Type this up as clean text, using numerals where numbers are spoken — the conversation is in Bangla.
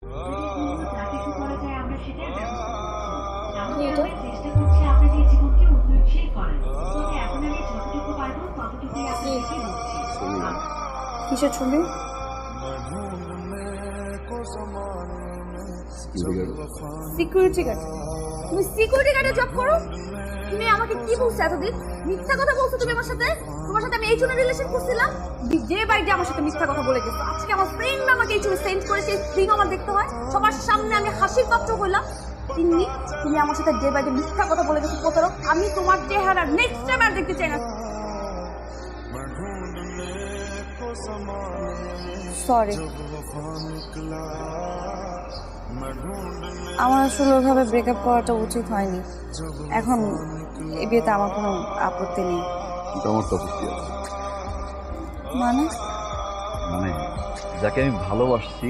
যদি বন্ধু যা কিছু করা যায় আমরা সেটাই ব্যবস্থা করছি। কি এমনকি এটা? আমরা চেষ্টা করছি আপনাদের জীবনকে উন্নয়নশীল করার। তবে এখন আমি যতটুকু পারবো ততটুকুই আপনাদেরকে দিচ্ছি। কিসের ছবি? Security guard. তুমি সিকিউরিটি গার্ডে জব করো? তুমি আমাকে কি বলছো এতদিন? মিথ্যা কথা বলছো তুমি আমার সাথে? তোমার সাথে আমি এই জন্য রিলেশন করছিলাম? যে বাইরে আমার সাথে মিথ্যা কথা বলে গেছো। আজকে আমার ফ্রেন্ড আমাকে এই ছবি সেন্ড করেছে, এই স্ক্রিন আমার দেখতে হয়। সবার সামনে আমি হাসির পাত্র হইলাম। তিন্নি, তুমি আমার সাথে ডে বাই ডে মিথ্যা কথা বলে গেছো প্রতারক। আমি তোমার চেহারা নেক্সট টাইম আর দেখতে চাই না। সরি, আমার আসলে ওইভাবে ব্রেকআপ করাটা উচিত হয়নি। এখন এই বিয়েতে আমার কোনো আপত্তি নেই। আমার তো আপত্তি আছে। মানে মানে যাকে আমি ভালোবাসছি